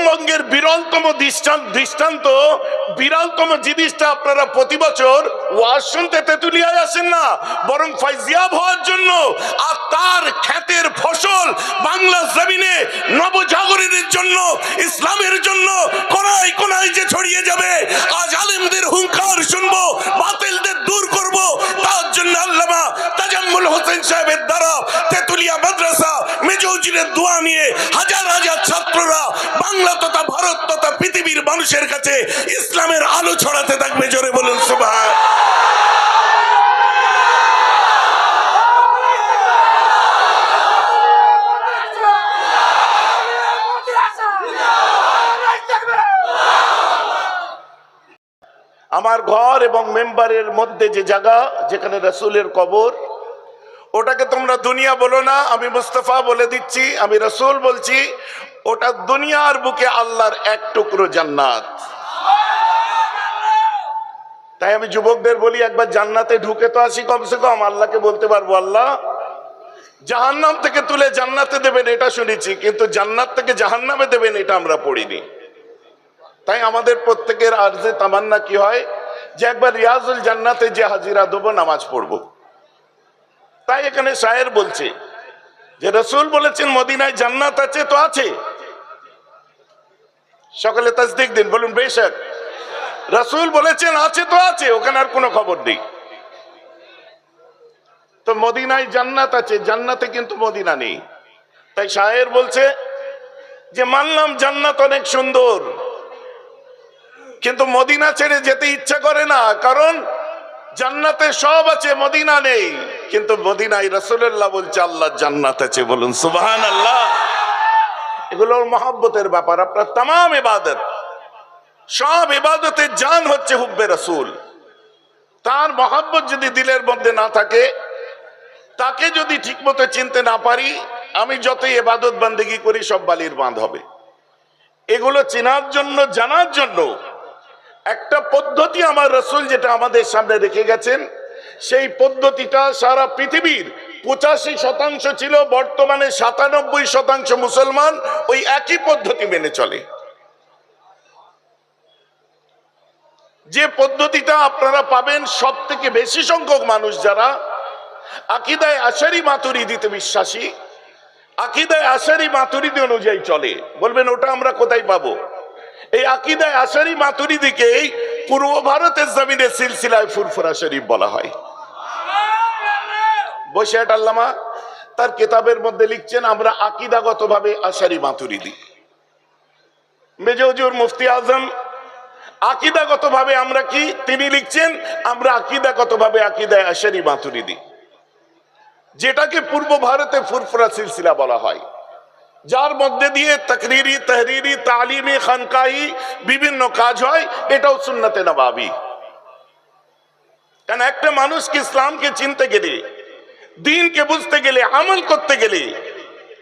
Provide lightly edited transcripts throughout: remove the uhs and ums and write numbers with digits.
পশ্চিমবঙ্গের বিরলতম দৃষ্টান্ত, বিরলতম জিনিসটা আপনারা প্রতি বছর ওয়াজ শুনতে তেতুলিয়ায় আসেন না, বরং ফাইজিয়াব হওয়ার জন্য। আর তার খ্যাতের ফসল বাংলা জমিনে নবজাগরণের জন্য, ইসলামের জন্য কোনায় কোনায় যে ছড়িয়ে যাবে। আজ আলেমদের হুঙ্কার শুনবো, বাতিলদের দূর করব। তার জন্য আল্লামা তাজাম্মুল হোসেন সাহেবের দ্বারা তেতুলিয়া মাদ্রাসা মেজৌজিরের দোয়া নিয়ে হাজার হাজার ছাত্ররা বাংলা তথা ভারত তথা পৃথিবীর মানুষের কাছে ইসলামের আলো ছড়াতে থাকবে। জোরে বলুন সুবহান। আমার ঘর এবং মেম্বারের মধ্যে যে জায়গা যেখানে রাসূলের কবর, ওটাকে তোমরা দুনিয়া বলো না, আমি মুস্তাফা বলে দিচ্ছি, আমি রাসূল বলছি, ওটা দুনিয়ার বুকে আল্লাহর এক টুকরো জান্নাত। তাই আমি যুবকদের বলি, একবার জান্নাতে ঢুকে তো আসি কমসে কম। আল্লাহকে বলতে পারবো, আল্লাহ জাহান্নাম থেকে তুলে জান্নাতে দেবেন এটা শুনেছি, কিন্তু জান্নাত থেকে জাহান্নামে দেবেন এটা আমরা পড়িনি। তাই আমাদের প্রত্যেকের আরজে তামান্না কি হয় যে একবার রিয়াজুল জান্নাতে যে হাজিরা দেবো, নামাজ পড়বো। তাই এখানে শায়ের বলছে যে রাসূল বলেছেন মদিনায় জান্নাত আছে, তো আছে। সকলে তাসদিক দিন, বলুন বেশক। রাসূল বলেছেন আছে তো আছে, ওখানে আর কোনো খবর নেই। তো মদিনায় জান্নাত আছে, জান্নাতে কিন্তু মদিনা নেই। তাই শায়ের বলছে যে মানলাম জান্নাত অনেক সুন্দর, কিন্তু মদিনা ছেড়ে যেতে ইচ্ছা করে না, কারণ জান্নাতে সব আছে, মদিনা নেই। কিন্তু মদিনায় রাসূলুল্লাহ বলছে আল্লাহ জান্নাত আছে, বলুন সুবহানাল্লাহ। এগুলোর মহব্বতের ব্যাপার। আপনার तमाम ইবাদত, সব ইবাদতের জান হচ্ছে হুব্বে রাসূল। তার মহব্বত যদি দিলের মধ্যে না থাকে, তাকে যদি ঠিকমতো চিনতে না পারি, আমি যতই ইবাদত বান্দেগি করি সব বালির বাঁধ হবে। এগুলো চেনার জন্য, জানার জন্য একটা পদ্ধতি আমার রাসূল যেটা আমাদের সামনে রেখে গেছেন, সেই পদ্ধতিটা সারা পৃথিবীর 85% ছিল, বর্তমানে 97% মুসলমান ওই একই পদ্ধতি মেনে চলে। যে পদ্ধতিটা আপনারা পাবেন সব থেকে বেশি সংখ্যক মানুষ যারা আকীদায়ে আশারী মাতুরিদীতে বিশ্বাসী, আকীদায়ে আশারী মাতুরিদী অনুযায়ী চলে। বলবেন ওটা আমরা কোথায় পাবো? এই আকীদায়ে আশারী মাতুরিদীকেই পূর্ব ভারতের জমিনে সিলসিলায়ে ফুরফুরা শরীফ বলা হয়। বৈশাখ আল্লামা তার কিতাবের মধ্যে লিখছেন আমরা আকীদাগতভাবে আশারী মাতুরিদী। মেজৌজুর মুফতি আজম আকীদাগতভাবে আমরা কি, তিনি লিখছেন আমরা আকীদাগতভাবে আকীদায়ে আশারী মাতুরিদী, যেটাকে পূর্ব ভারতে ফুরফুরা সিলসিলা বলা হয়, যার মধ্যে দিয়ে তাকরিরি, তাহরিরি, তালিমি, খানকাহি বিভিন্ন কাজ হয়। এটাও সুন্নতে নবাবী। কারণ একটা মানুষকে ইসলামকে চিনতে গেলে, দ্বীনকে বুঝতে গেলে, আমল করতে গেলে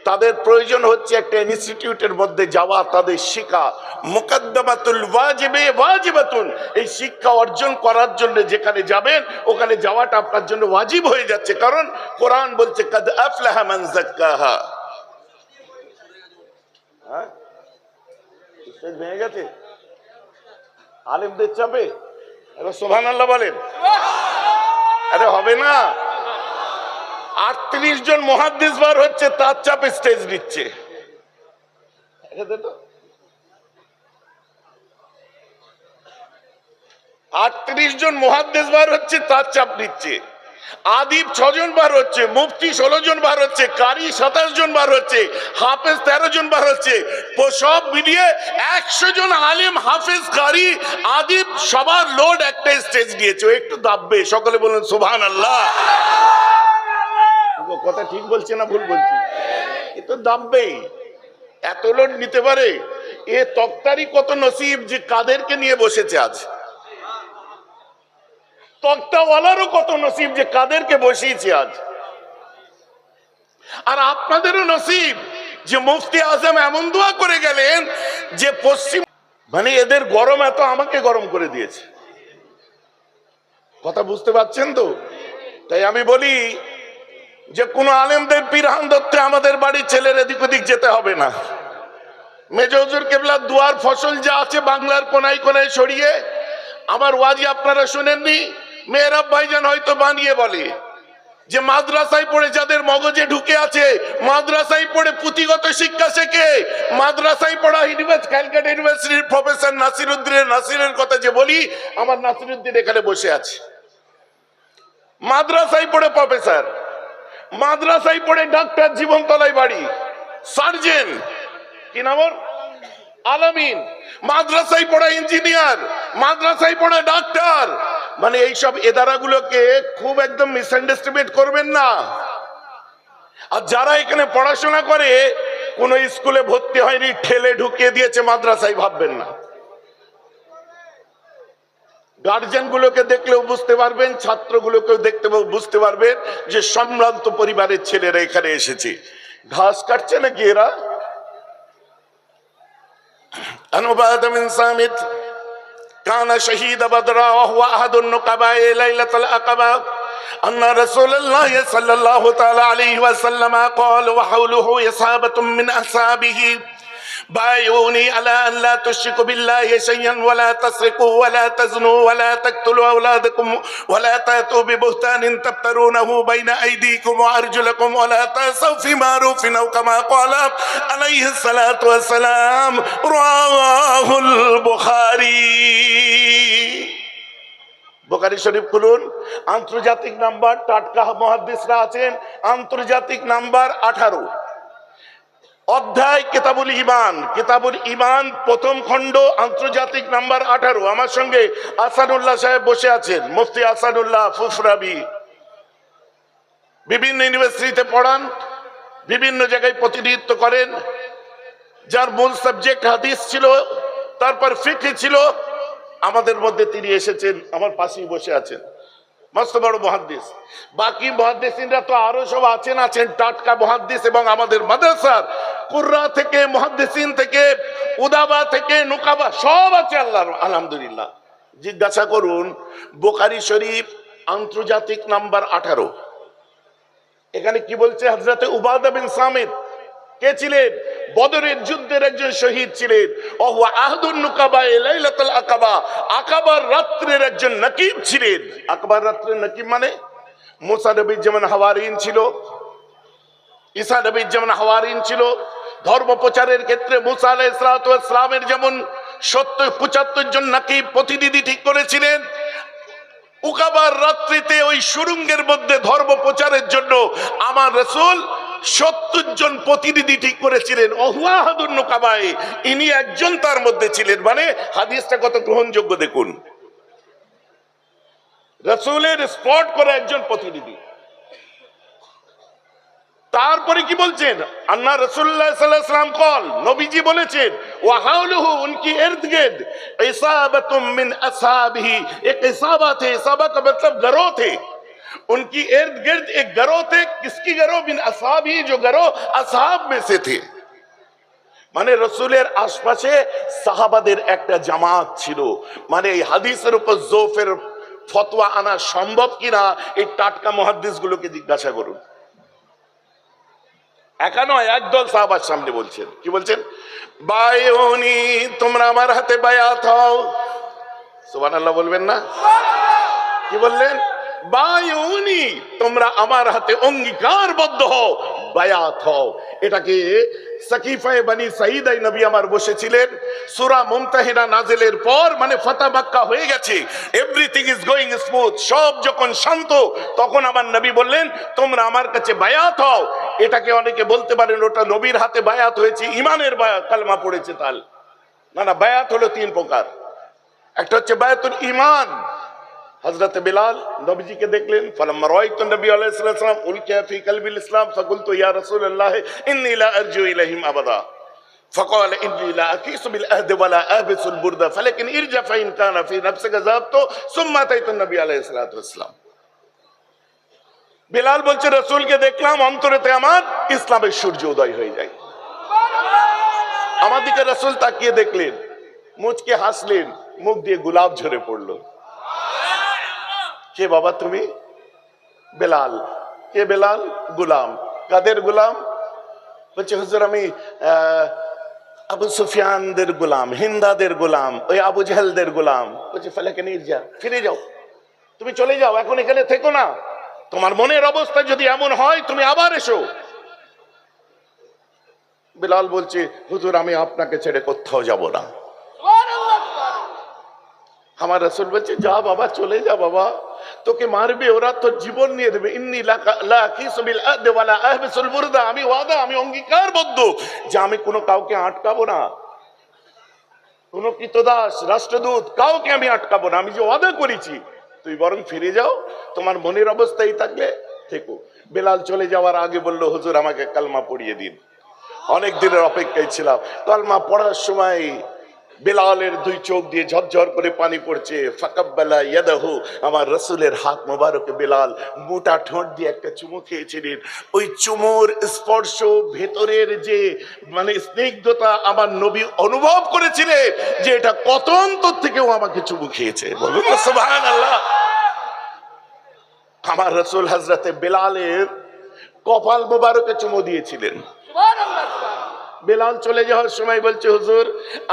তাদের প্রয়োজন হচ্ছে একটা ইনস্টিটিউটের মধ্যে যাওয়া, তাদের শিক্ষা। মুকদ্দমাতুল ওয়াজিবে ওয়াজিবাতুন, এই শিক্ষা অর্জন করার জন্য যেখানে যাবেন ওখানে যাওয়াটা আপনার জন্য ওয়াজিব হয়ে যাচ্ছে। কারণ কোরআন বলছে কাদ আফলাহা মান যাক্কাহা। হ্যাঁ, ভেঙে গেছে আলেমদের চাপে। সুবহানাল্লাহ বলেন। আরে হবে না, 38 জন মুহাদ্দিস বার হচ্ছে, তার চাপে স্টেজ নিচ্ছে। 38 জন মুহাদ্দিস বার হচ্ছে, তার চাপ নিচ্ছে। আদিব 6 জন বার হচ্ছে, মুফতি 16 জন বার হচ্ছে, কারি 27 জন বার হচ্ছে, হাফেজ 13 জন বার হচ্ছে। সব মিলিয়ে 100 জন আলেম, হাফেজ, কারি, আদিব সবার লোড একটা স্টেজ নিয়েছে। একটু দাববে। সকলে বলুন সুবহানাল্লাহ। কথা ঠিক বলছে না ভুল বলছি? এ তো দাববেই, এত লোড নিতে পারে। এ তক্তারি কত নসিব যে কাদেরকে নিয়ে বসেছে আজ। তক্তাওয়ালারও কত নসিব যে কাদেরকে বসিয়েছে আজ। আর আপনাদেরও নসিব যে মুফতি আজম এমন দোয়া করে গেলেন যে পশ্চিম, মানে এদের গরম এত আমাকে গরম করে দিয়েছে। কথা বুঝতে পারছেন তো? তাই আমি বলি যে কোন আলেমদের পিরহান ধরতে আমাদের বাড়ির ছেলের এদিক ওদিক যেতে হবে না। মেজর হুজুর কেবলার দুয়ার ফসল যা আছে বাংলার কোনায় কোনায় ছড়িয়ে, আমার ওয়াজি আপনারা শুনেননি, মেহরাব ভাইজান হয়তো বানিয়ে বলে যে মাদ্রাসায় পড়ে যাদের মগজে ঢুকে আছে, মাদ্রাসায় পড়ে পুঁথিগত শিক্ষা শেখে, মাদ্রাসায় পড়া ক্যালকাটা ইউনিভার্সিটির প্রফেসর নাসিরের কথা যে বলি, আমার নাসিরুদ্দিন এখানে বসে আছে, মাদ্রাসায় পড়ে প্রফেসর, মাদ্রাসায় পড়ে ডাক্তার, জীবনতলায় বাড়ি, সার্জেন, কি নাম ওর, আলামিন, মাদ্রাসায় পড়া ইঞ্জিনিয়ার, মাদ্রাসায় পড়া ডাক্তার। মানে এইসব এদারাগুলোকে খুব একদম মিসআন্ডারস্ট্যান্ড করবেন না। আর যারা এখানে পড়াশোনা করে কোন স্কুলে ভর্তি হয়নি, ঠেলে ঢুকিয়ে দিয়েছে মাদ্রাসায় ভাববেন না। গার্জিয়ান গুলোকে দেখলেও বুঝতে পারবেন, ছাত্রগুলোকেও দেখতে বুঝতে পারবেন যে সম্ভ্রান্ত পরিবারের ছেলেরা এখানে এসেছে। ঘাস কাটছে নাকি এরা? আনুবাদা মিন সামিত কানা শহীদ বদরা ওয়া হুয়া আহাদুন নুকাবা লাইলাতুল আকাবা আন্না রাসূলুল্লাহ সাল্লাল্লাহু তাআলা আলাইহি ওয়া সাল্লাম قال وحوله إصابة من أصحابه بايعوني على أن لا تشركوا بالله شيئا ولا تسرقوا ولا تزنوا ولا تقتلوا أولادكم ولا تأتوا ببهتان تفترونه بين أيديكم وأرجلكم ولا تعصوا في معروف أو كما قال عليه الصلاة والسلام رواه البخاري। বুখারী শরীফ খুলুন, আন্তর্জাতিক নাম্বার, টাটকা মুহাদ্দিসরা আছেন, আন্তর্জাতিক নাম্বার 18, অধ্যায় কিতাবুল ঈমান, কিতাবুল ঈমান প্রথম খণ্ড, আন্তর্জাতিক নাম্বার 18। আমার সঙ্গে আসাদুল্লাহ সাহেব বসে আছেন, মুফতি আসাদুল্লাহ ফুফরাবি, বিভিন্ন ইউনিভার্সিটিতে পড়ান, বিভিন্ন জায়গায় প্রতিনিধিত্ব করেন, যার মূল সাবজেক্ট হাদিস ছিল, তারপর ফিকহ ছিল। আমাদের মধ্যে তিনি এসেছেন, আমার পাশেই বসে আছেন, মস্ত বড় মুহাদ্দিস। বাকি মুহাদ্দিসিনরা তো আরো সব আছেন টাটকা মুহাদ্দিস, এবং আমাদের মাদ্রাসার কুররা থেকে, মুহাদ্দিসিন থেকে, উদাবা থেকে, নুকাবা সব আছে, আল্লাহর আলহামদুলিল্লাহ। জিজ্ঞাসা করুন, বুখারী শরীফ আন্তর্জাতিক নাম্বার 18, এখানে কি বলছে? হযরতে উবাদা বিন সামিত কে ছিলেন? বদরের যুদ্ধের একজন শহীদ ছিলেন। ওয়া আহাদুন নুকাবা লাইলাতুল আকাবা, আকাবার রাত্রের একজন নকিব ছিলেন। আকাবার রাত্রের নকিব মানে মুসা নবীর যেমন হাওয়ারিন ছিল, ঈসা নবীর যেমন হাওয়ারিন ছিল, ধর্ম প্রচারের ক্ষেত্রে মুসা আলাইহিস সালাতু ওয়াস সালামের যেমন 75 জন নকিব প্রতিনিধি ঠিক করেছিলেন, উকাবার রাত্রিতে ওই সুরঙ্গের মধ্যে ধর্ম প্রচারের জন্য আমার রাসূল 70 জন প্রতিনিধি ঠিক করেছিলেন। ওয়াহাদুন নুকাবাই, ইনি একজন তার মধ্যে ছিলেন। মানে হাদিসটা কত গ্রহণযোগ্য দেখুন, রাসূলের স্পট করে একজন প্রতিনিধি। তারপরে কি বলছেন? আন্না রাসূলুল্লাহ সাল্লাল্লাহু আলাইহি ওয়াসাল্লাম কল, নবীজি বলেছেন, ওয়া হাওলুহু, উনকি ইর্দ-গির্দ, ইসাবাতুম মিন আসহাবিহি, এক ইসাবা থে, ইসাবা का मतलब गरोह थे, उनकी इर्द गिर्द एक गरोह थे। किसकी गरोह? बिन असहाबी, जो गरोह असहाब में से थे। মানে রসুলের আশপাশে সাহাবাদের একটা জামাত ছিল। মানে এই হাদিসের উপর জোফের ফতোয়া আনা সম্ভব কিনা এই টাটকা মুহাদ্দিস গুলোকে জিজ্ঞাসা করুন। একা নয়, একদল সাহাবার সামনে বলছেন, কি বলছেন? বায়ুনি, তোমরা আমার হাতে বায়াত হও। সুবহানাল্লাহ বলবেন না? কি বললেন? বায়ুনি, তোমরা আমার হাতে অঙ্গীকারবদ্ধ হও, বায়াত হও। এটাকে সাকিফায়ে বনি সাঈদায় নবী আমার বসেছিলেন, সূরা মুমতাহিনা নাজিলের পর, মানে ফাতহ মক্কা হয়ে গেছে, এভরিথিং ইজ গোইং স্মুথ, সব যখন শান্ত, তখন আমার নবী বললেন, তোমরা আমার কাছে বায়াত হও। এটাকে অনেকে বলতে পারেন ওটা নবীর হাতে বায়াত হয়েছে, ইমানের বায়াত, কালেমা পড়েছে তাল। না, বায়াত হলো 3 প্রকার। একটা হচ্ছে বায়াতুল ঈমান। হযরত বিলাল নবীজিকে দেখলেন, ফালাম্মা রাআইতু নবী আলাইহিস সালাম উলকিয়া ফি কলবিল ইসলাম ফাকুলতু ইয়া রাসূলুল্লাহ ইন্নী লা আরজু ইলাইহিম আবাদা فقال إني لا أكيس بالأهد ولا أهبس البردة فلكن ارجع فإن كان في نفسك ذهبت ثم أتيت النبي عليه الصلاة والسلام। বিলাল বলছে, রাসূলকে দেখলাম, অন্তরেতে আমার ইসলামের সূর্য উদয় হয়ে যায়। আমার দিকে রাসূল তাকিয়ে দেখলেন, মুচকে হাসলেন, মুখ দিয়ে গোলাপ ঝরে পড়লো। কে বাবা তুমি? বেলাল। কে বেলাল? গোলাম। কাদের গোলাম? বলছে, হুজুর আমি আবু সুফিয়ানদের গোলাম, হিন্দাদের গোলাম, ওই আবু জাহেলদের গোলাম। বলছে ফালাকে নিয়ে যা, ফিরে যাও, তুমি চলে যাও, এখন এখানে থেকো না, তোমার মনের অবস্থা যদি এমন হয় তুমি আবার এসো। বিলাল বলছে হুজুর আমি আপনাকে ছেড়ে কোথাও যাব না। আমার রাসূল বলছে যা বাবা, চলে যা বাবা, তোকে মারবে ওরা, তোর জীবন নিয়ে দেবে। ইন্নী লাকিসু বিল আহদি ওয়ালা আহবিসুল বুরদা, আমি ওয়াদা, আমি অঙ্গীকারবদ্ধ যে আমি কোনো কাউকে আটকাবো না, কোনো কৃতদাস রাষ্ট্রদূত কাউকে আমি আটকাবো না, আমি যে ওয়াদা করেছি। তুই বরং ফিরে যাও, তোমার মনের অবস্থাই থাকলে থেকো। বেলাল চলে যাওয়ার আগে বলল হুজুর আমাকে কালমা পড়িয়ে দিন। অনেক দিনের অপেক্ষায় ছিলাম। কালমা পড়ার সময় বেলালের দুই চোখ দিয়ে ঝরঝর করে পানি পড়ছে। ফাকাব্বালা ইয়াদাহু, আমার রাসূলের হাত মোবারকে বেলাল মোটা ঠোঁট দিয়ে একটা চুমু খেয়েছিলেন। ওই চুমুর স্পর্শ, ভেতরের যে মানে স্নিগ্ধতা আমার নবী অনুভব করেছিলেন যে এটা কত অন্তর থেকেও আমাকে চুমু খেয়েছে। বলুন সুবহানাল্লাহ। আমার রাসূল হযরতে বেলালের কপাল মোবারকে চুমু দিয়েছিলেন। বেলাল চলে যাওয়ার সময় বলছে হুজুর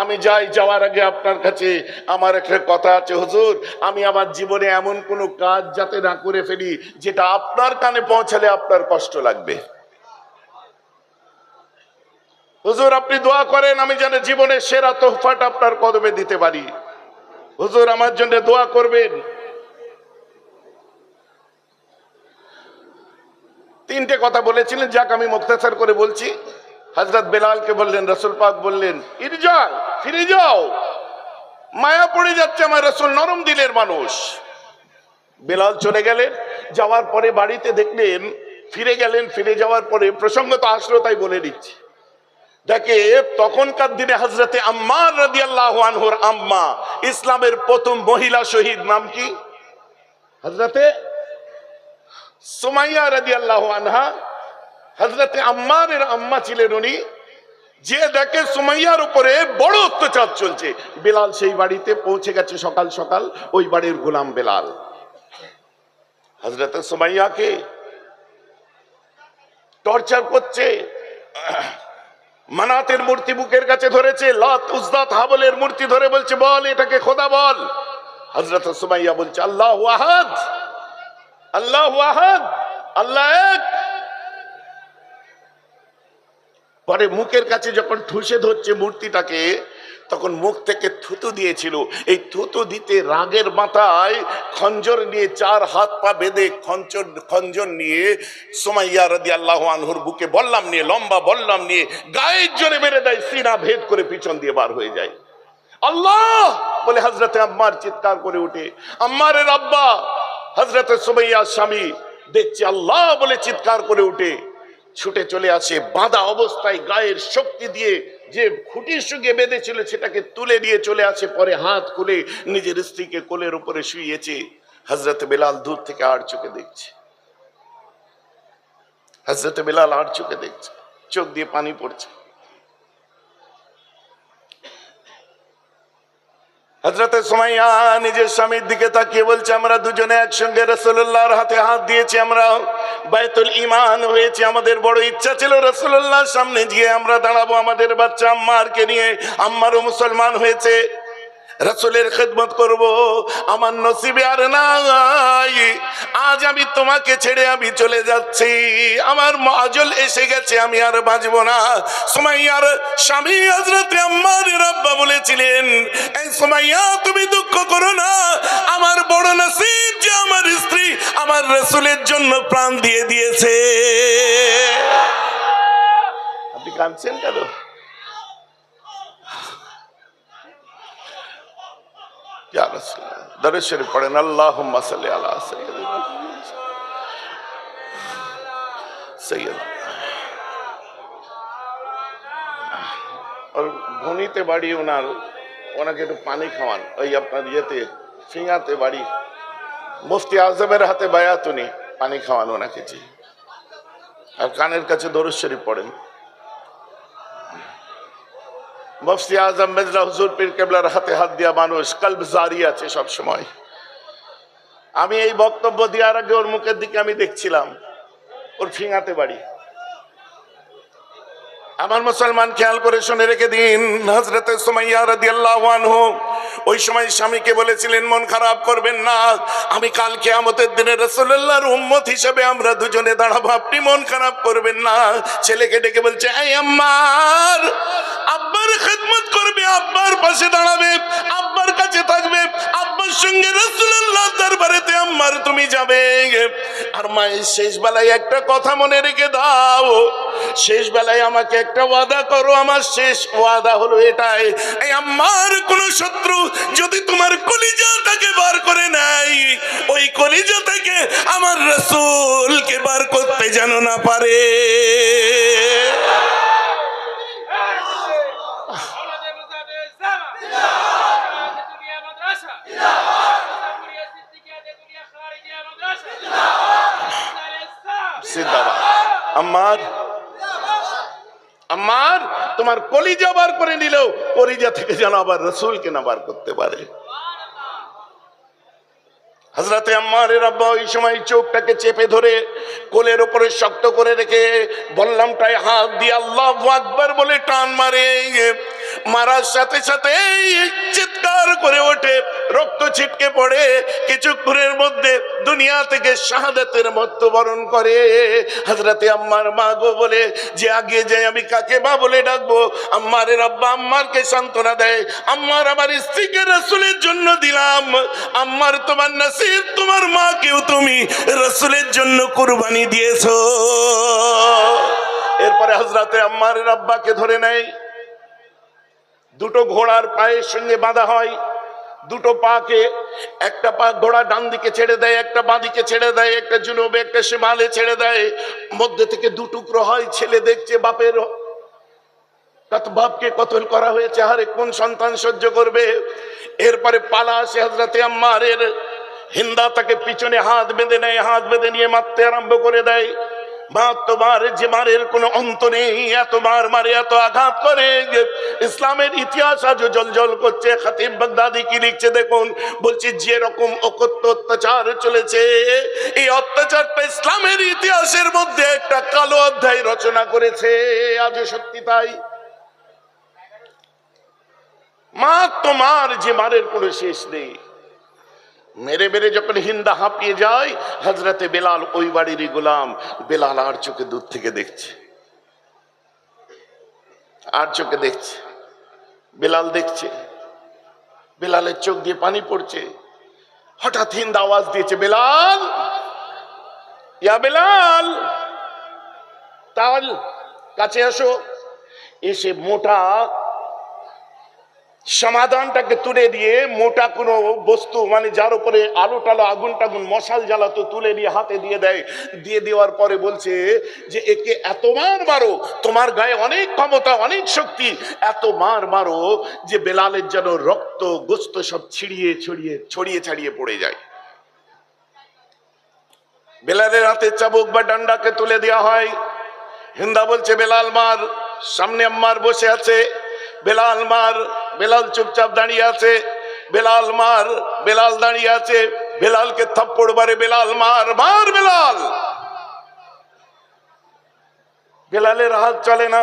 আমি যাই, যাওয়ার আগে আপনার কাছে আমার একটা কথা আছে হুজুর, আমি আমার জীবনে এমন কোনো কাজ যাতে না করে ফেলি যেটা আপনার কানে পৌঁছালে আপনার কষ্ট লাগবে। হুজুর আপনি দোয়া করেন আমি যেন জীবনের সেরা তোহফাটা আপনার কদমে দিতে পারি, হুজুর আমার জন্য দোয়া করবেন। তিনটে কথা বলেছিলেন, যাক আমি মুখতাসার করে বলছি। হযরত বেলালকে বললেন, রাসূল পাক বললেন ইরজা, ফিরে যাও, মায়া পড়ে যাচ্ছে, আমার রাসূল নরম দিলের মানুষ। বেলাল চলে গেলেন, যাওয়ার পরে বাড়িতে দেখলেন, ফিরে গেলেন, ফিরে যাওয়ার পরে প্রসঙ্গ তো আসলো তাই বলে দিচ্ছি। দেখে তখনকার দিনে হযরতে আম্মার রাদিয়াল্লাহু আনহুর আম্মা, ইসলামের প্রথম মহিলা শহীদ, নাম কি? হযরতে সুমাইয়া রাদিয়াল্লাহু আনহা। হযরতে আম্মারের আম্মা ছিলেন উনি। যে দেখে সুমাইয়ার উপরে বড় অত্যাচার চলছে, বেলাল সেই বাড়িতে পৌঁছে গেছে সকাল সকাল, ওই বাড়ির গোলাম বেলাল হযরতে সুমাইয়াকে টর্চার করছে। মানাতের মূর্তি বুকের কাছে ধরেছে, লাত উজ্জাত হাবলের মূর্তি ধরে বলছে বল এটাকে খোদা বল। হযরতে সুমাইয়া বলছে আল্লাহু আহাদ, আল্লাহু আহাদ, আল্লাহ এক। পরে মুখের কাছে যখন ঠুসে ধরছে মূর্তিটাকে, তখন মুখ থেকে থুতু দিয়েছিল। এই থুতু দিতে রাগের মাথায় খঞ্জর নিয়ে, চার হাত পা বেঁধে খঞ্জর নিয়ে সুমাইয়া রাদিয়াল্লাহু আনহুর বুকে বললাম নিয়ে, লম্বা বললাম নিয়ে গায়ের জোরে মেরে দেয়, সিনা ভেদ করে পিছন দিয়ে বার হয়ে যায়। আল্লাহ বলে হযরতে আম্মার চিৎকার করে উঠে। আম্মারের আব্বা হযরতে সুমাইয়ার স্বামী দেখছে আল্লাহ বলে চিৎকার করে উঠে ছুটে চলে আসে। বাঁধা অবস্থায় গায়ের শক্তি দিয়ে যে খুঁটির সঙ্গে বেঁধেছিল সেটাকে তুলে দিয়ে চলে আসে। পরে হাত খুলে নিজের স্ত্রীকে কোলের উপরে শুইয়েছে। হযরতে বেলাল দূর থেকে আর চোখে দেখছে, হযরতে বেলাল আর চোখে দেখছে, চোখ দিয়ে পানি পড়ছে। হযরতে সুমাইয়া নিজের স্বামীর দিকে তাকিয়ে বলছে আমরা দুজনে একসঙ্গে রাসূলুল্লাহর হাতে হাত দিয়েছি, আমরা বাইতুল ঈমান হয়েছে, আমাদের বড় ইচ্ছা ছিল রাসূলুল্লাহর সামনে গিয়ে আমরা দাঁড়াবো আমাদের বাচ্চা আম্মারকে নিয়ে। আম্মারও মুসলমান হয়েছে, রাসূলের খেদমত করব, আমার নসিবে আর নাই। আজ আমি তোমাকে ছেড়ে আমি চলে যাচ্ছি, আমার মাজল এসে গেছে, আমি আর বাঁচবো না। সুমাইয়ার স্বামী হযরতে আম্মারের আব্বা বলেছিলেন এই সুমাইয়া তুমি দুঃখ করো না, আমার বড় নসিব যে আমার স্ত্রী আমার রাসূলের জন্য প্রাণ দিয়ে দিয়েছে। আপনি কাঁদছেন কেন? দরুদ শরীফ পড়েন, আল্লাহুম্মা সাল্লি আলা সাইয়্যিদিনা। আর ঘনিতে বাড়ি ওনাকে একটু পানি খাওয়ান, ওই আপনার ইয়েতে ফিঙাতে বাড়ি, মুফতি আজমের হাতে বায়াত, উনি পানি খাওয়ান ওনাকে। জি, আর কানের কাছে দরুদ শরীফ পড়েন। মুফতি আজম মির্জা হুজুর পীর কেবলার হাতে হাত দিয়া মানুষ কলব জারি আছে সব সময়। আমি এই বক্তব্য দেওয়ার আগে ওর মুখের দিকে আমি দেখছিলাম, ওর ফিঙাতে বাড়ি। আমার মুসলমান খেয়াল করে শুনে রেখে দিন, হযরত সুমাইয়া রাদিয়াল্লাহু আনহু ওই সময় স্বামীকে বলেছিলেন, মন খারাপ করবেন না, আমি কাল কিয়ামতের দিনে রাসূলুল্লাহর উম্মত হিসেবে আমরা দুজনে দাঁড়াবো, আপনি মন খারাপ করবেন না। ছেলেকে ডেকে বলছে, এই আম্মার, আব্বার খেদমত করবে, আব্বার পাশে দাঁড়াবে, আব্বার কাছে থাকবে, আব্বার সঙ্গে রাসূলুল্লাহ দরবারেতে আম্মার তুমি যাবে। আর মায়ের শেষ বেলায় একটা কথা মনে রেখে দাও, শেষ বেলায় আমাকে একটা ওয়াদা করো, আমার শেষ ওয়াদা হলো এটাই, এই আম্মার কোন শত্রু যদি তোমার কলিজা থেকে বার করে নেয়, ওই কলিজা থেকে আমার রাসূলকে বার করতে যেন না পারে। আম্মার, আম্মার তোমার কলিজা বার করে নিলেও কলিজা থেকে যেন আবার রাসূলকে না বার করতে পারে। হযরতে আম্মারের আব্বা ওই সময় চোখটাকে চেপে ধরে কোলের উপরে শক্ত করে রেখে বললামটায় হাত দিয়ে আল্লাহু আকবার বলে টান মারে। মারার সাথে সাথে চিৎকার করে ওঠে, রক্ত ছিটকে পড়ে, কিছুক্ষণের মধ্যে দুনিয়া থেকে শাহাদাতের মৃত্যুবরণ করে। হযরতে আম্মার মা গো বলে যে আগে যাই আমি কাকে মা বলে ডাকবো, আম্মারের আব্বা আম্মারকে সান্ত্বনা দেয়, আম্মার আমার স্ত্রীকে রাসূলের জন্য দিলাম, আম্মার তোমার নসিব, তোমার মাকেও তুমি রাসূলের জন্য কুরবানি দিয়েছো। এরপরে হযরতে আম্মারের আব্বাকে ধরে নেয়, দুটো ঘোড়ার পায়ের সঙ্গে বাঁধা হয়, দুটো পাকে, একটা পা ঘোড়া ডান দিকে ছেড়ে দেয়, একটা বাঁ দিকে ছেড়ে দেয়, একটা জুনুবে একটা শিমালে ছেড়ে দেয়, মধ্যে থেকে দু টুকরো হয়। ছেলে দেখছে বাপের বাপকে কতল করা হয়েছে, আরে কোন সন্তান সহ্য করবে। এরপরে পালা আসে হযরতে আম্মারের, হিন্দা তাকে পিছনে হাত বেঁধে নেয়, হাত বেঁধে নিয়ে মারতে আরম্ভ করে দেয়। মার যে মারের কোনো অন্ত নেই, এত মার মারে, এত আঘাত করে, ইসলামের ইতিহাস আজ জলজল করছে। খতিব বাগদাদি কি লিখছে দেখুন, বলছে যেরকম অত্যাচার চলেছে, এই অত্যাচারটা ইসলামের ইতিহাসের মধ্যে একটা কালো অধ্যায় রচনা করেছে। আজ সত্যি তাই, মার যে মারের কোনো শেষ নেই। মেরে মেরে যখন হিন্দা হাঁপিয়ে যায়, হযরতে বেলাল ওই বাড়িরই গোলাম, বেলাল আর চোখে দূর থেকে দেখছে, আর চোখে দেখছে, বেলাল দেখছে, বেলালের চোখ দিয়ে পানি পড়ছে। হঠাৎ হিন্দা আওয়াজ দিয়েছে, বেলাল, ইয়া বেলাল, তাল কাছে আসো। এসে মোটা সমাধানটাকে তুলে দিয়ে মোটা কোনো বস্তু, মানে যার উপরে আলো টালো আগুন টাগুন মশাল জ্বালাতো, তুলে নিয়ে হাতে দিয়ে দেয়। দিয়ে দেওয়ার পরে বলছে যে একে এত মার মারো, তোমার গায়ে অনেক ক্ষমতা, অনেক শক্তি, এত মার মারো যে বেলালের যেন রক্ত গোস্ত সব ছড়িয়ে ছাড়িয়ে পড়ে যায়। বেলালের হাতে চাবুক বা ডান্ডাকে তুলে দেওয়া হয়। হিন্দা বলছে বেলাল মার, সামনে আম্মার বসে আছে, বেলাল মার। বেলাল চুপচাপ দাঁড়িয়ে আছে, বেলাল মার, বেলাল দাঁড়িয়ে আছে, বেলালকে থাপ্পড় মারে, বেলাল মার, মার বেলাল। বেলালের হাত চলে না।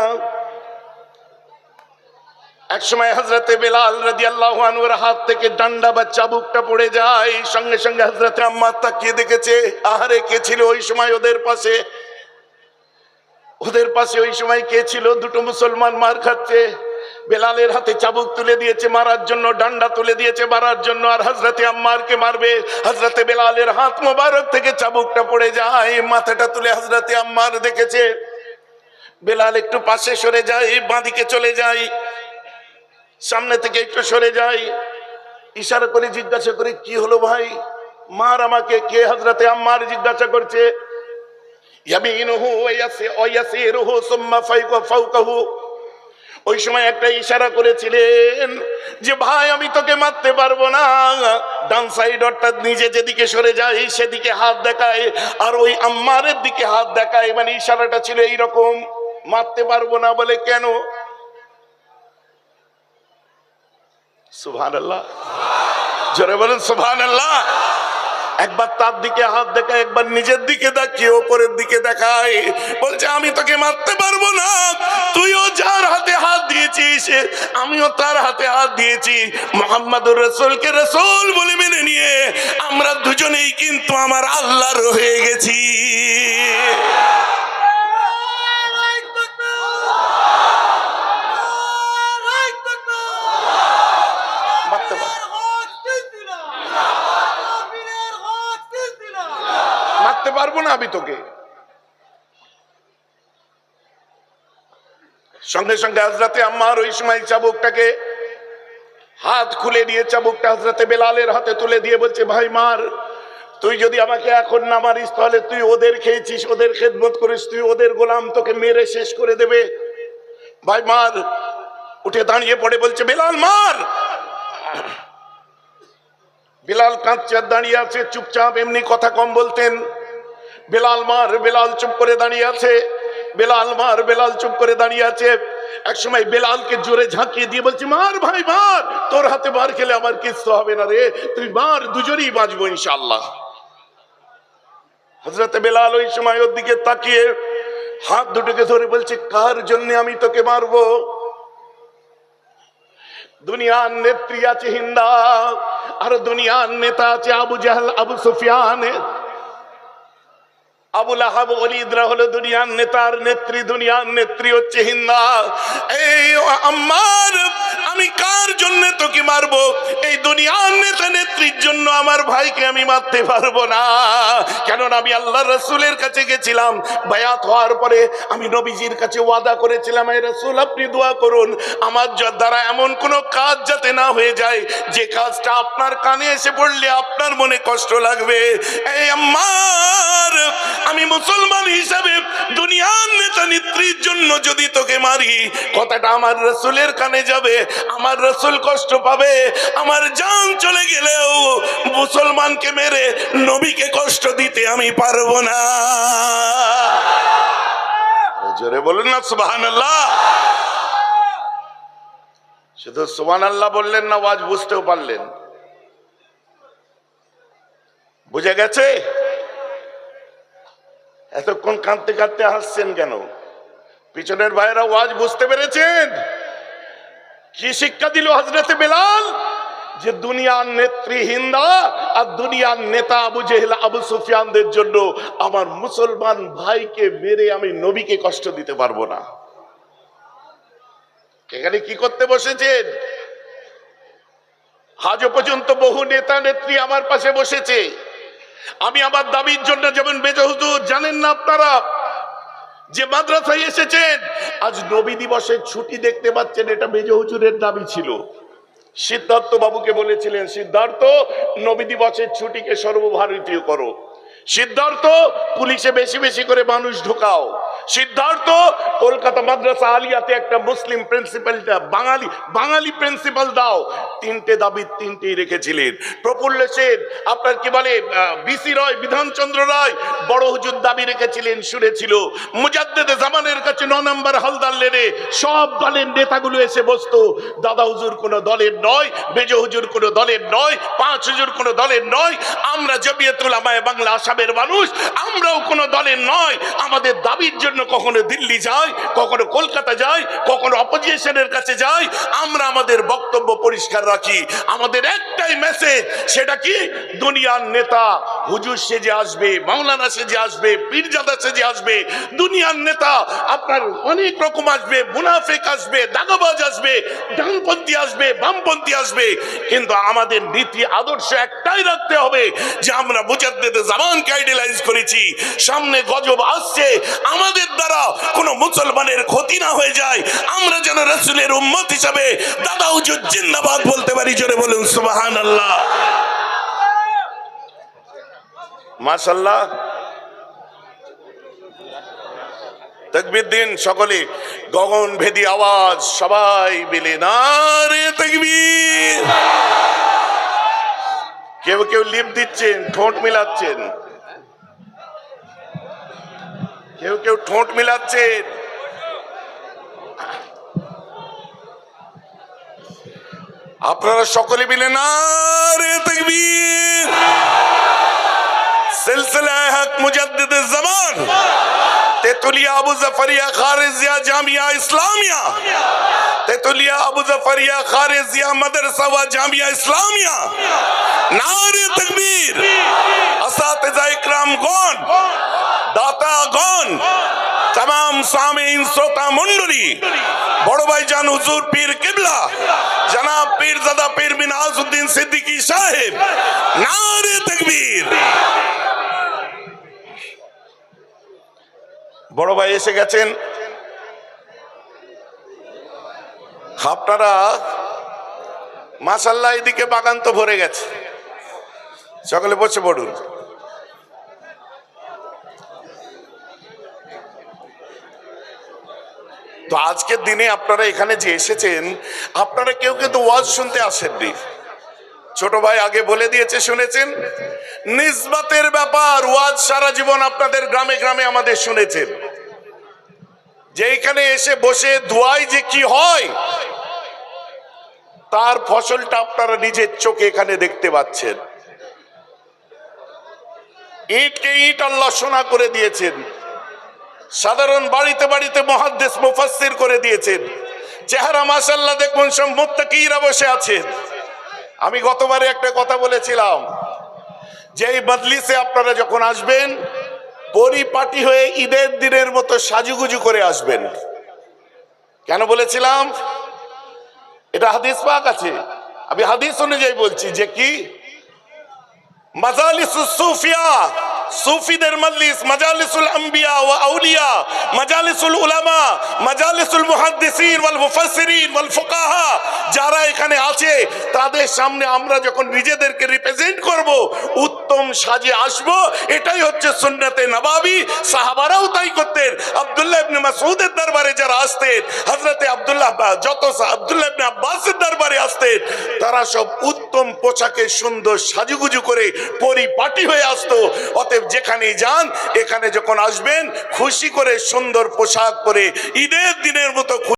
এক সময় হযরতে বেলাল রাদিয়াল্লাহু আনহুর হাত থেকে ডান্ডা বা চাবুকটা পড়ে যায়, সঙ্গে সঙ্গে হযরতে আম্মার তাকিয়ে দেখেছে, আহারে কে ছিল ওই সময় ওদের পাশে, ওদের পাশে ওই সময় কে ছিল? দুটো মুসলমান মার খাচ্ছে। বেলালের হাতে চাবুক তুলে দিয়েছে মারার জন্য, ডান্ডা তুলে দিয়েছে মারার জন্য, আর হযরতে আম্মারকে মারবে। হযরতে বেলালের হাত মোবারক থেকে চাবুকটা পড়ে যায়, মাথাটা তুলে হযরতে আম্মার দেখেছে। বেলাল একটু পাশে সরে যায়, বাঁদিকে চলে যায়, সামনে থেকে একটু সরে যায়, ইশারা করে জিজ্ঞাসা করে, কি হলো ভাই, মার আমাকে। কে? হযরতে আম্মার জিজ্ঞাসা করছে। ইয়ামিনুহু ওয়া ইয়াসিরুহু সুম্মা ফাওকাহু। ওই সময় একটা ইশারা করেছিলেন যে ভাই আমি তোকে মারতে পারবো না, ডান সাইড অর্থাৎ নিজে যেদিকে সরে যায় সেদিকে হাত দেখায়, আর ওই আম্মারের দিকে হাত দেখায়, মানে ইশারাটা ছিল এইরকম, মারতে পারবো না বলে। কেন? সুবহানাল্লাহ, জোরে বলুন সুবহানাল্লাহ। একবার তার দিকে হাত দেখায়, একবার নিজের দিকে দেখিয়ে ওপরের দিকে দেখায়, বলছে আমি তোকে মারতে পারবো না, তুইও যার হাতে হাত দিয়েছিস আমিও তার হাতে হাত দিয়েছি, মুহাম্মাদুর রাসূলকে রাসূল বলে মেনে নিয়ে আমরা দুজনেই কিন্তু আমার আল্লাহর হয়ে গেছি। মারতে পারবো না আমি তোকে। সঙ্গে সঙ্গে হযরতে আম্মার ওই সময় চাবুকটাকে হাত খুলে দিয়ে চাবুকটা হযরতে বেলালের হাতে তুলে দিয়ে বলছে, ভাই মার, তুই যদি আমাকে এখন না মারিস তাহলে তুই ওদের খেয়েছিস, ওদের খেদমত করিস, তুই ওদের গোলাম, তোকে মেরে শেষ করে দেবে। ভাই মার। উঠে দাঁড়িয়ে পড়ে বলছে, বেলাল মার। বেলাল কাঁদছে আর দাঁড়িয়ে আছে চুপচাপ, এমনি কথা কম বলতেন। বেলাল মার। বেলাল চুপ করে দাঁড়িয়ে আছে। বেলাল মার। বেলাল চুপ করে দাঁড়িয়ে আছে। এক সময় বেলালকে জোরে ঝাঁকিয়ে দিয়ে বলছে, মার ভাই মার, তোর হাতে মার খেলে আমার কিচ্ছু হবে না রে, তুই মার, দুজনেই বাঁচবো ইনশাআল্লাহ। হযরতে বেলাল ওই সময় ওর দিকে তাকিয়ে হাত দুটোকে ধরে বলছে, কার জন্য আমি তোকে মারবো? দুনিয়ার নেত্রী আছে হিন্দা, আর দুনিয়ার নেতা আছে আবু জাহল, আবু সুফিয়ান, আবু লাহাব, ওলিদরা হলো দুনিয়ার নেতার নেত্রী, দুনিয়ার নেত্রী হচ্ছে হিন্দা। এই আম্মার, আমি কার জন্য তোকে মারবো? এই দুনিয়ার নেতা নেত্রীর জন্য আমার ভাইকে আমি মারতে পারবো না। কেননা আমি আল্লাহ রাসূলের কাছে গেছিলাম, বায়াত হওয়ার পরে আমি নবীজির কাছে ওয়াদা করেছিলাম, এই রাসূল আপনি দোয়া করুন আমার দ্বারা এমন কোনো কাজ যাতে না হয়ে যায় যে কাজটা আপনার কানে এসে পড়লে আপনার মনে কষ্ট লাগবে। এই আম্মার, আমি মুসলমান হিসাবে দুনিয়ার নেতা নেত্রীর জন্য যদি তোকে মারি, কথাটা আমার রাসূলের কানে যাবে, আমার রাসূল কষ্ট পাবে, আমার জান চলে গেলেও মুসলমানকে মেরে নবীকে কষ্ট দিতে আমি পারবো না। জোরে বলুন না সুবহানাল্লাহ। শুধু সুবহানাল্লাহ বললেন না, ওয়াজ বুঝতেও পারলেন? বুঝে গেছে? এতক্ষণ কাঁদতে কাঁদতে হাসছেন কেন? পিছনের ভাইরা ওয়াজ বুঝতে পেরেছেন? কি শিক্ষা দিল হযরতে বেলাল? যে দুনিয়ার নেত্রী হিন্দা আর দুনিয়ার নেতা আবু জেহেল, আবু সুফিয়ানদের জন্য আমার মুসলমান ভাইকে মেরে আমি নবীকে কষ্ট দিতে পারবো না। এখানে কি করতে বসেছেন? আজও পর্যন্ত বহু নেতা নেত্রী আমার পাশে বসেছে। আমি আমার দাবির জন্য, যেমন মেজর হুজুর জানেন না আপনারা, যে মাদ্রাসায় এসেছেন, আজ নবী দিবসের ছুটি দেখতে পাচ্ছেন, এটা মেজর হুজুরের দাবি ছিল। সিদ্ধার্থ বাবুকে বলেছিলেন, সিদ্ধার্থ নবী দিবসের ছুটিকে সর্বভারতীয় করো, সিদ্ধার্থ পুলিশে বেশি বেশি করে মানুষ ঢোকাও, সিদ্ধার্থ কলকাতা মাদ্রাসা আলিয়াতে একটা মুসলিম প্রিন্সিপালটা বাঙালি প্রিন্সিপাল দাও। তিনটে দাবি তিনটেই রেখেছিলেন। প্রফুল্ল সেন, আপনার কি বলে বিসি রায়, বিধানচন্দ্র রায়, বড় হুজুর দাবি রেখেছিলেন, শুনেছিল। মুজাদ্দেদে জামানের কাছে 9 নম্বর হালদার লেনে সব দলের নেতাগুলো এসে বসতো। দাদা হুজুর কোন দলের নয়, মেজো হুজুর কোন দলের নয়, 5 হুজুর কোন দলের নয়, আমরা জমিয়তুল উলামায়ে বাংলা আসামের মানুষ, আমরাও কোন দলের নয়। আমাদের দাবির জন্য কখনো দিল্লি যাই, কখনো কলকাতা যাই, কখনো অপোজিশনের কাছে যাই, আমরা আমাদের বক্তব্য পরিষ্কার রাখি। আমাদের একটাই মেসেজ, সেটা কি? দুনিয়ার নেতা হুজুর সেজে আসবে, মাওলানা সেজে আসবে, পীরজাদা সেজে আসবে, দুনিয়ার নেতা আপনার অনেক রকম আসবে, মুনাফিক আসবে, দাগাবাজ আসবে, ডানপন্থী আসবে, বামপন্থী আসবে, কিন্তু আমাদের নীতি আদর্শ একটাই রাখতে হবে যে আমরা মুজাদ্দেদে জামানকে আইডিয়ালাইজ করেছি। সামনে গজব আসছে, আমাদের দ্বারা কোনো মুসলমানের ক্ষতি না হয়ে যায়, আমরা যেন রাসূলের উম্মত হিসাবে দাদা হুজুর জিন্দাবাদ বলতে পারি। জোরে বলুন সুবহানাল্লাহ। মাশাআল্লাহ। তাকবীর দিন সকলে, গগন ভেদী আওয়াজ, সবাই মিলে নারে তাকবীর। কেউ কেউ লিপ দিচ্ছেন, ঠোঁট মিলাচ্ছেন, কেউ কেউ ঠোঁট মিলাচ্ছেন। আপনারা সকলে মিলে নারে তাকবীর। सिलसिला हक मुजद्दिद ज़मान तेतुलिया अबू ज़फरिया खारिजिया जामिया इस्लामिया तेतुलिया अबू ज़फरिया खारिजिया मदरसा व जामिया इस्लामिया नारे तकबीर असातिज़ा इकराम गौन दाता गौन तमाम सामीन श्रोता मंडली बड़ो भाईजान हुजूर पीर किबला जनाब पीरजादा पीर बिन आजुद्दीन सिद्दीकी साहेब नारे तकबीर। বড় ভাই এসে গেছেন। আপনারা মাশাআল্লাহ এদিকে বাগান তো ভরে গেছে, সকলে বসে পড়ুন। তো আজকের দিনে আপনারা এখানে যে এসেছেন, আপনারা কেউ কিন্তু ওয়াজ শুনতে আসেননি। ছোট ভাই আগে বলে দিয়েছে, শুনেছেন নিসবতের ব্যাপার। ওয়াজ সারা জীবন আপনাদের গ্রামে গ্রামে আমাদের শুনেছেন যে এখানে এসে বসে দোয়াই যে কি হয় তার ফসলটা আপনারা নিজের চোখে এখানে দেখতে পাচ্ছেন। ইটকে ইট আল্লাহ সোনা করে দিয়েছেন, সাধারণ বাড়িতে বাড়িতে মুহাদ্দিস মুফাসসির করে দিয়েছেন। চেহারা মাশাআল্লাহ দেখুন, সব মুত্তাকিরা বসে আছেন। আমি গতবারে একটা কথা বলেছিলাম যে এই মজলিসে আপনারা যখন আসবেন পরিপাটি হয়ে ঈদের দিনের মতো সাজুগুজু করে আসবেন। কেন বলেছিলাম? এটা হাদিস পাক আছে, আমি হাদিস অনুযায়ী বলছি যে কি মাজালিসুস সুফিয়া, সুফিদের মজলিস, মাজালিসুল আম্বিয়া ওয়া আউলিয়া, মাজালিসুল উলামা, মাজালিসুল মুহাদ্দিসিন ওয়াল মুফাসসিরিন ওয়াল ফুকাহা, যারা এখানে আছে তাদের সামনে আমরা যখন নিজেদেরকে রিপ্রেজেন্ট করব, উত্তম সাজে আসব, এটাই হচ্ছে সুন্নতে নবাবী। সাহাবারাও তাই করতেন। আব্দুল্লাহ ইবনে মাসউদের দরবারে যারা আসতেন, হযরতে আব্দুল্লাহ ইবনে আব্বাসের দরবারে আসতেন, তারা সব উত্তম পোশাকে সুন্দর সাজুগুজু করে পরিপাটি হয়ে আসতো। অতএব যেখানে যান, এখানে যখন আসবেন খুশি করে সুন্দর পোশাক পরে ঈদের দিনের মতো